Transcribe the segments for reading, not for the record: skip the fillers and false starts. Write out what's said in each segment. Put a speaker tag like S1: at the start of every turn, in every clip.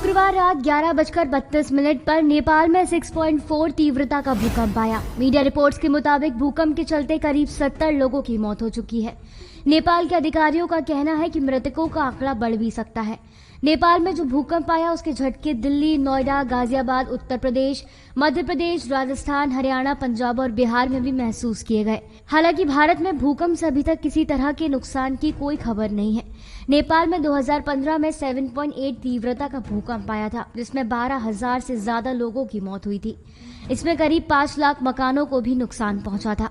S1: शुक्रवार रात 11:32 पर नेपाल में 6.4 तीव्रता का भूकंप आया। मीडिया रिपोर्ट्स के मुताबिक भूकंप के चलते करीब 70 लोगों की मौत हो चुकी है। नेपाल के अधिकारियों का कहना है कि मृतकों का आंकड़ा बढ़ भी सकता है। नेपाल में जो भूकंप आया उसके झटके दिल्ली, नोएडा, गाजियाबाद, उत्तर प्रदेश, मध्य प्रदेश, राजस्थान, हरियाणा, पंजाब और बिहार में भी महसूस किए गए। हालांकि भारत में भूकंप से अभी तक किसी तरह के नुकसान की कोई खबर नहीं है। नेपाल में 2015 में 7.8 तीव्रता का भूकंप आया था, जिसमें 12,000 से ज्यादा लोगों की मौत हुई थी। इसमें करीब 5 लाख मकानों को भी नुकसान पहुंचा था।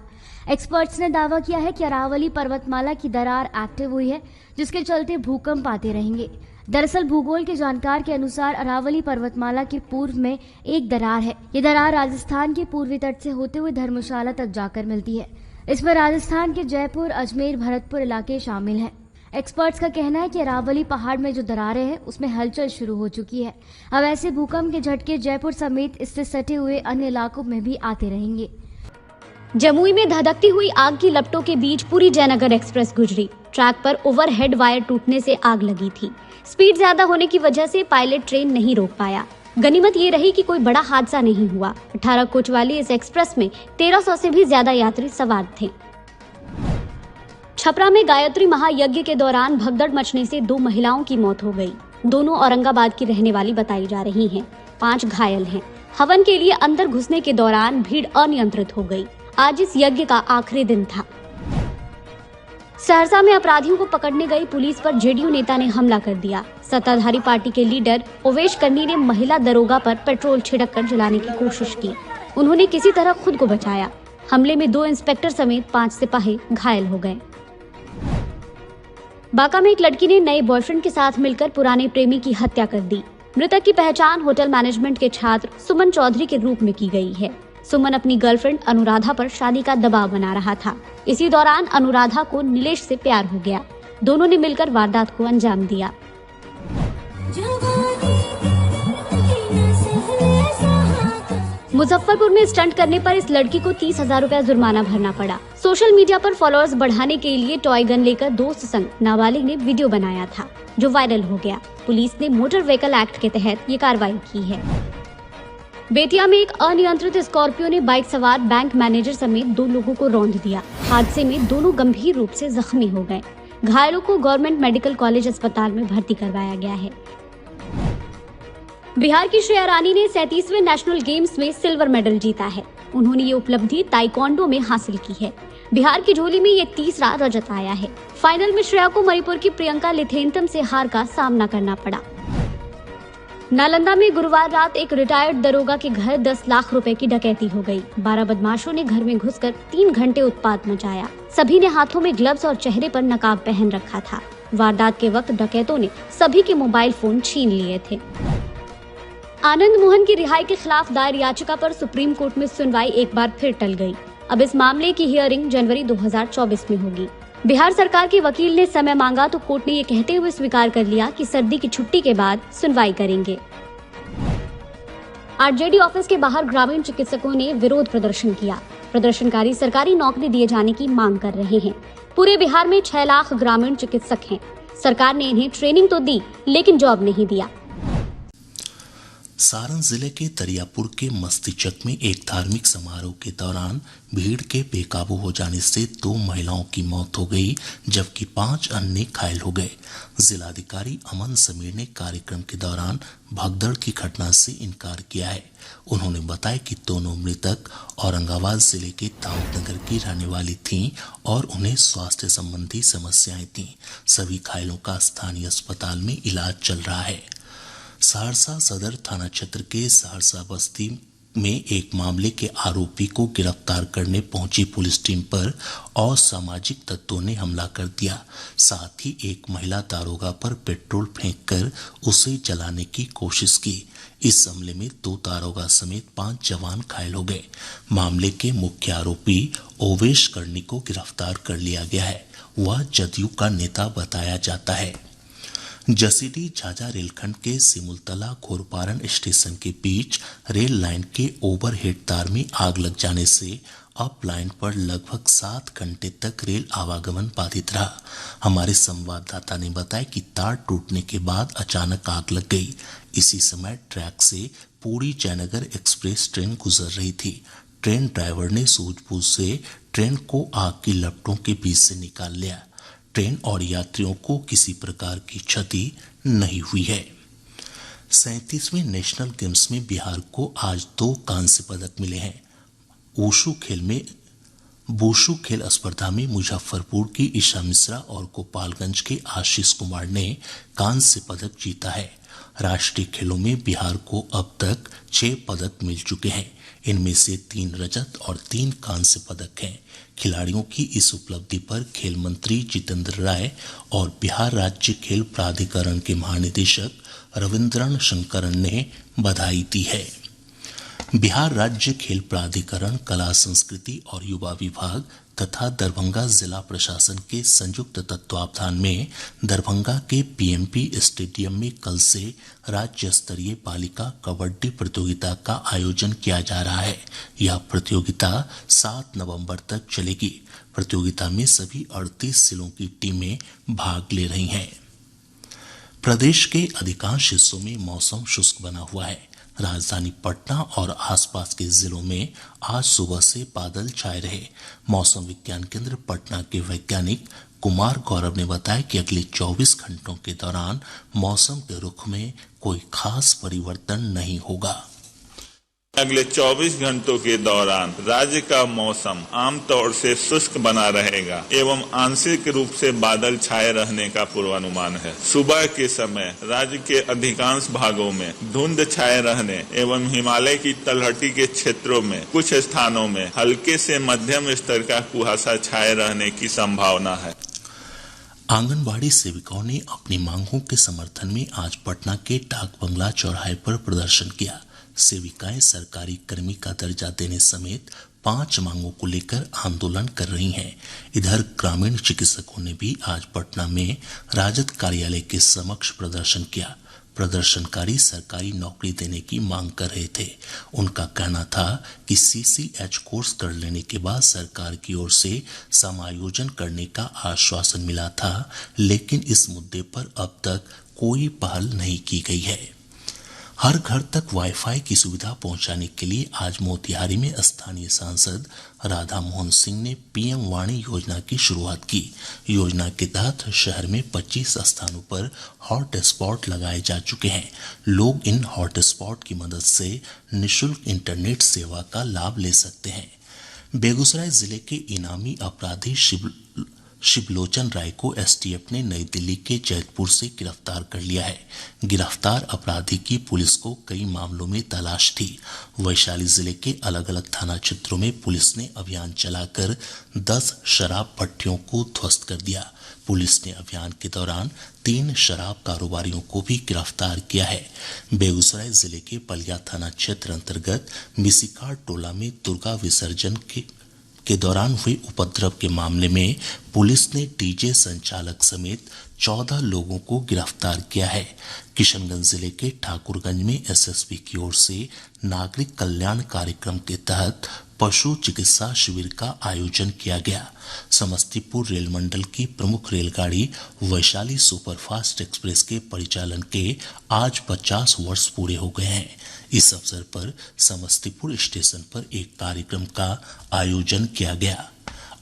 S1: एक्सपर्ट्स ने दावा किया है कि अरावली पर्वतमाला की दरार एक्टिव हुई है, जिसके चलते भूकंप आते रहेंगे। दरअसल भूगोल के जानकार के अनुसार अरावली पर्वतमाला के पूर्व में एक दरार है। ये दरार राजस्थान के पूर्वी तट से होते हुए धर्मशाला तक जाकर मिलती है। इसमें राजस्थान के जयपुर, अजमेर, भरतपुर इलाके शामिल हैं। एक्सपर्ट्स का कहना है कि अरावली पहाड़ में जो दरारें हैं उसमें हलचल शुरू हो चुकी है। अब ऐसे भूकंप के झटके जयपुर समेत इससे सटे हुए अन्य इलाकों में भी आते रहेंगे।
S2: जमुई में धधकती हुई आग की लपटों के बीच पूरी जयनगर एक्सप्रेस गुजरी। ट्रैक पर ओवरहेड वायर टूटने से आग लगी थी। स्पीड ज्यादा होने की वजह से पायलट ट्रेन नहीं रोक पाया। गनीमत ये रही कि कोई बड़ा हादसा नहीं हुआ। 18 कोच वाली इस एक्सप्रेस में 1300 से भी ज्यादा यात्री सवार थे। छपरा में गायत्री महायज्ञ के दौरान भगदड़ मचने से 2 महिलाओं की मौत हो गई। दोनों औरंगाबाद की रहने वाली बताई जा रही हैं। 5 घायल हैं। हवन के लिए अंदर घुसने के दौरान भीड़ अनियंत्रित हो गई। आज इस यज्ञ का आखिरी दिन था। सहरसा में अपराधियों को पकड़ने गई पुलिस पर जेडीयू नेता ने हमला कर दिया। सत्ताधारी पार्टी के लीडर ओवेश कर्नी ने महिला दरोगा पर पेट्रोल छिड़क कर जलाने की कोशिश की। उन्होंने किसी तरह खुद को बचाया। हमले में 2 इंस्पेक्टर समेत 5 सिपाही घायल हो गए। बांका में एक लड़की ने नए बॉयफ्रेंड के साथ मिलकर पुराने प्रेमी की हत्या कर दी। मृतक की पहचान होटल मैनेजमेंट के छात्र सुमन चौधरी के रूप में की गई है। सुमन अपनी गर्लफ्रेंड अनुराधा पर शादी का दबाव बना रहा था। इसी दौरान अनुराधा को नीलेश से प्यार हो गया। दोनों ने मिलकर वारदात को अंजाम दिया। मुजफ्फरपुर में स्टंट करने पर इस लड़की को 30,000 रुपया जुर्माना भरना पड़ा। सोशल मीडिया पर फॉलोअर्स बढ़ाने के लिए टॉय गन लेकर दोस्त संग नाबालिग ने वीडियो बनाया था, जो वायरल हो गया। पुलिस ने मोटर व्हीकल एक्ट के तहत ये कार्रवाई की है। बेतिया में एक अनियंत्रित स्कॉर्पियो ने बाइक सवार बैंक मैनेजर समेत 2 लोगों को रौंद दिया। हादसे में दोनों गंभीर रूप से जख्मी हो गए। घायलों को गवर्नमेंट मेडिकल कॉलेज अस्पताल में भर्ती करवाया गया है। बिहार की श्रेया रानी ने 37वें नेशनल गेम्स में सिल्वर मेडल जीता है। उन्होंने ये उपलब्धि ताइक्वांडो में हासिल की है। बिहार की झोली में ये तीसरा रजत आया है। फाइनल में श्रेया को मणिपुर की प्रियंका लिथेंतम से हार का सामना करना पड़ा। नालंदा में गुरुवार रात एक रिटायर्ड दरोगा के घर 10 लाख रुपए की डकैती हो गई। 12 बदमाशों ने घर में घुसकर 3 घंटे उत्पात मचाया। सभी ने हाथों में ग्लव्स और चेहरे पर नकाब पहन रखा था। वारदात के वक्त डकैतों ने सभी के मोबाइल फोन छीन लिए थे। आनंद मोहन की रिहाई के खिलाफ दायर याचिका पर सुप्रीम कोर्ट में सुनवाई एक बार फिर टल गई। अब इस मामले की हियरिंग जनवरी 2024 में होगी। बिहार सरकार के वकील ने समय मांगा तो कोर्ट ने ये कहते हुए स्वीकार कर लिया कि सर्दी की छुट्टी के बाद सुनवाई करेंगे। आरजेडी ऑफिस के बाहर ग्रामीण चिकित्सकों ने विरोध प्रदर्शन किया। प्रदर्शनकारी सरकारी नौकरी दिए जाने की मांग कर रहे हैं। पूरे बिहार में 6 लाख ग्रामीण चिकित्सक हैं। सरकार ने इन्हें ट्रेनिंग तो दी, लेकिन जॉब नहीं दिया।
S3: सारण जिले के तरियापुर के मस्तीचक में एक धार्मिक समारोह के दौरान भीड़ के बेकाबू हो जाने से 2 महिलाओं की मौत हो गई, जबकि 5 अन्य घायल हो गए। जिलाधिकारी अमन समीर ने कार्यक्रम के दौरान भगदड़ की घटना से इनकार किया है। उन्होंने बताया कि दोनों मृतक औरंगाबाद जिले के दाऊदनगर की रहने वाली थीं और उन्हें स्वास्थ्य संबंधी समस्याएं थीं। सभी घायलों का स्थानीय अस्पताल में इलाज चल रहा है। सहरसा सदर थाना क्षेत्र के सहरसा बस्ती में एक मामले के आरोपी को गिरफ्तार करने पहुंची पुलिस टीम पर असामाजिक तत्वों ने हमला कर दिया। साथ ही एक महिला दारोगा पर पेट्रोल फेंककर उसे जलाने की कोशिश की। इस हमले में 2 दारोगा समेत 5 जवान घायल हो गए। मामले के मुख्य आरोपी ओवेश कर्नी को गिरफ्तार कर लिया गया है। वह जदयू का नेता बताया जाता है। जसीडीह झाझा रेलखंड के सिमुलतला घोरपारन स्टेशन के बीच रेल लाइन के ओवरहेड तार में आग लग जाने से अप लाइन पर लगभग 7 घंटे तक रेल आवागमन बाधित रहा। हमारे संवाददाता ने बताया कि तार टूटने के बाद अचानक आग लग गई। इसी समय ट्रैक से पुरी जयनगर एक्सप्रेस ट्रेन गुजर रही थी। ट्रेन ड्राइवर ने सूझबूझ से ट्रेन को आग की लपटों के बीच से निकाल लिया। ट्रेन और यात्रियों को किसी प्रकार की क्षति नहीं हुई है। 37वें नेशनल गेम्स में बिहार को आज 2 कांस्य पदक मिले हैं। वुशु खेल स्पर्धा में मुजफ्फरपुर की ईशा मिश्रा और गोपालगंज के आशीष कुमार ने कांस्य पदक जीता है। राष्ट्रीय खेलों में बिहार को अब तक 6 पदक मिल चुके हैं। इनमें से 3 रजत और 3 कांस्य पदक हैं। खिलाड़ियों की इस उपलब्धि पर खेल मंत्री जितेंद्र राय और बिहार राज्य खेल प्राधिकरण के महानिदेशक रविंद्रन शंकरन ने बधाई दी है। बिहार राज्य खेल प्राधिकरण, कला संस्कृति और युवा विभाग तथा दरभंगा जिला प्रशासन के संयुक्त तत्वावधान में दरभंगा के पीएमपी स्टेडियम में कल से राज्य स्तरीय बालिका कबड्डी प्रतियोगिता का आयोजन किया जा रहा है। यह प्रतियोगिता 7 नवंबर तक चलेगी। प्रतियोगिता में सभी 38 जिलों की टीमें भाग ले रही हैं। प्रदेश के अधिकांश हिस्सों में मौसम शुष्क बना हुआ है। राजधानी पटना और आसपास के जिलों में आज सुबह से बादल छाए रहे। मौसम विज्ञान केंद्र पटना के वैज्ञानिक कुमार गौरव ने बताया कि अगले 24 घंटों के दौरान मौसम के रुख में कोई खास परिवर्तन नहीं होगा।
S4: अगले 24 घंटों के दौरान राज्य का मौसम आमतौर से शुष्क बना रहेगा एवं आंशिक रूप से बादल छाए रहने का पूर्वानुमान है। सुबह के समय राज्य के अधिकांश भागों में धुंध छाए रहने एवं हिमालय की तलहटी के क्षेत्रों में कुछ स्थानों में हल्के से मध्यम स्तर का कुहासा छाए रहने की संभावना है।
S3: आंगनबाड़ी सेविकाओं ने अपनी मांगों के समर्थन में आज पटना के डाक बंगला चौराहे पर प्रदर्शन किया। सेविकाएं सरकारी कर्मी का दर्जा देने समेत 5 मांगों को लेकर आंदोलन कर रही हैं। इधर ग्रामीण चिकित्सकों ने भी आज पटना में राजद कार्यालय के समक्ष प्रदर्शन किया। प्रदर्शनकारी सरकारी नौकरी देने की मांग कर रहे थे। उनका कहना था कि सीसीएच कोर्स कर लेने के बाद सरकार की ओर से समायोजन करने का आश्वासन मिला था, लेकिन इस मुद्दे पर अब तक कोई पहल नहीं की गई है। हर घर तक वाईफाई की सुविधा पहुंचाने के लिए आज मोतिहारी में स्थानीय सांसद राधा मोहन सिंह ने पीएम वाणी योजना की शुरुआत की। योजना के तहत शहर में 25 स्थानों पर हॉट स्पॉट लगाए जा चुके हैं। लोग इन हॉट स्पॉट की मदद से निःशुल्क इंटरनेट सेवा का लाभ ले सकते हैं। बेगूसराय जिले के इनामी अपराधी शिवलोचन राय को एसटीएफ ने नई दिल्ली के जैतपुर से गिरफ्तार कर लिया है। गिरफ्तार अपराधी की पुलिस को कई मामलों में तलाश थी। वैशाली जिले के अलग अलग थाना क्षेत्रों में पुलिस ने अभियान चलाकर 10 शराब भट्टियों को ध्वस्त कर दिया। पुलिस ने अभियान के दौरान 3 शराब कारोबारियों को भी गिरफ्तार किया है। बेगूसराय जिले के पलिया थाना क्षेत्र अंतर्गत मिसिकार टोला में दुर्गा विसर्जन के दौरान हुए उपद्रव के मामले में पुलिस ने डीजे संचालक समेत 14 लोगों को गिरफ्तार किया है। किशनगंज जिले के ठाकुरगंज में एसएसबी की ओर से नागरिक कल्याण कार्यक्रम के तहत पशु चिकित्सा शिविर का आयोजन किया गया। समस्तीपुर रेल मंडल की प्रमुख रेलगाड़ी वैशाली सुपरफास्ट एक्सप्रेस के परिचालन के आज 50 वर्ष पूरे हो गए हैं। इस अवसर पर समस्तीपुर स्टेशन पर एक कार्यक्रम का आयोजन किया गया।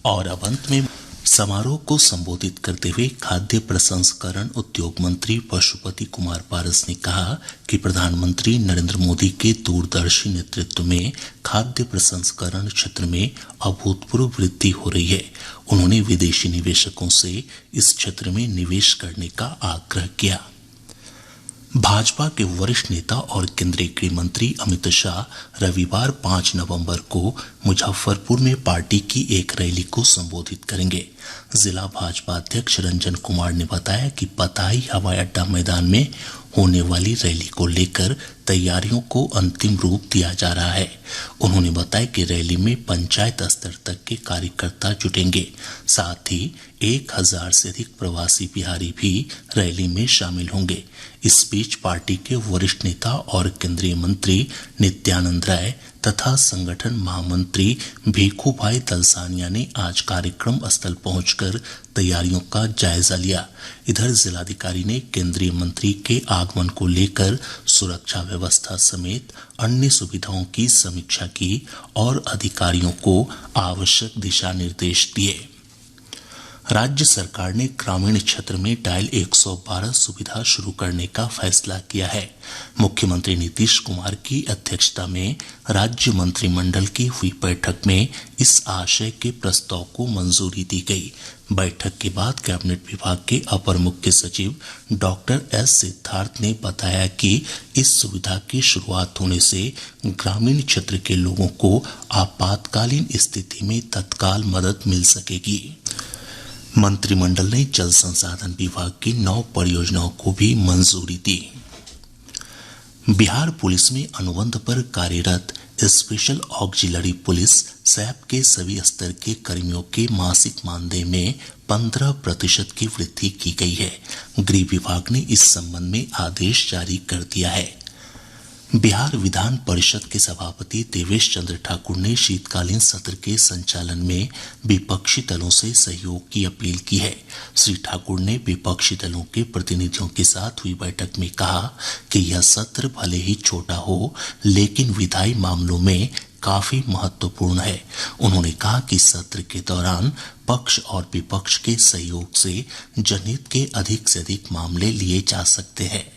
S3: और अब अंत में समारोह को संबोधित करते हुए खाद्य प्रसंस्करण उद्योग मंत्री पशुपति कुमार पारस ने कहा कि प्रधानमंत्री नरेंद्र मोदी के दूरदर्शी नेतृत्व में खाद्य प्रसंस्करण क्षेत्र में अभूतपूर्व वृद्धि हो रही है। उन्होंने विदेशी निवेशकों से इस क्षेत्र में निवेश करने का आग्रह किया। भाजपा के वरिष्ठ नेता और केंद्रीय गृह मंत्री अमित शाह रविवार 5 नवंबर को मुजफ्फरपुर में पार्टी की एक रैली को संबोधित करेंगे। जिला भाजपा अध्यक्ष रंजन कुमार ने बताया कि पताही हवाई अड्डा मैदान में होने वाली रैली को लेकर तैयारियों को अंतिम रूप दिया जा रहा है। उन्होंने बताया कि रैली में पंचायत स्तर तक के कार्यकर्ता जुटेंगे। साथ ही 1000 से अधिक प्रवासी बिहारी भी रैली में शामिल होंगे। इस बीच पार्टी के वरिष्ठ नेता और केंद्रीय मंत्री नित्यानंद राय तथा संगठन महामंत्री भिखूभाई दलसानिया ने आज कार्यक्रम स्थल पहुंचकर तैयारियों का जायजा लिया। इधर जिलाधिकारी ने केंद्रीय मंत्री के आगमन को लेकर सुरक्षा व्यवस्था समेत अन्य सुविधाओं की समीक्षा की और अधिकारियों को आवश्यक दिशा निर्देश दिए। राज्य सरकार ने ग्रामीण क्षेत्र में डायल 112 सुविधा शुरू करने का फैसला किया है। मुख्यमंत्री नीतीश कुमार की अध्यक्षता में राज्य मंत्रिमंडल की हुई बैठक में इस आशय के प्रस्ताव को मंजूरी दी गई। बैठक के बाद कैबिनेट विभाग के अपर मुख्य सचिव डॉक्टर एस सिद्धार्थ ने बताया कि इस सुविधा की शुरुआत होने से ग्रामीण क्षेत्र के लोगों को आपातकालीन स्थिति में तत्काल मदद मिल सकेगी। मंत्रिमंडल ने जल संसाधन विभाग की 9 परियोजनाओं को भी मंजूरी दी। बिहार पुलिस में अनुबंध पर कार्यरत स्पेशल ऑक्सिलरी पुलिस सैप के सभी स्तर के कर्मियों के मासिक मानदेय में 15% की वृद्धि की गई है। गृह विभाग ने इस संबंध में आदेश जारी कर दिया है। बिहार विधान परिषद के सभापति देवेश चंद्र ठाकुर ने शीतकालीन सत्र के संचालन में विपक्षी दलों से सहयोग की अपील की है। श्री ठाकुर ने विपक्षी दलों के प्रतिनिधियों के साथ हुई बैठक में कहा कि यह सत्र भले ही छोटा हो, लेकिन विधायी मामलों में काफी महत्वपूर्ण है। उन्होंने कहा कि सत्र के दौरान पक्ष और विपक्ष के सहयोग से जनहित के अधिक से अधिक मामले लिए जा सकते हैं।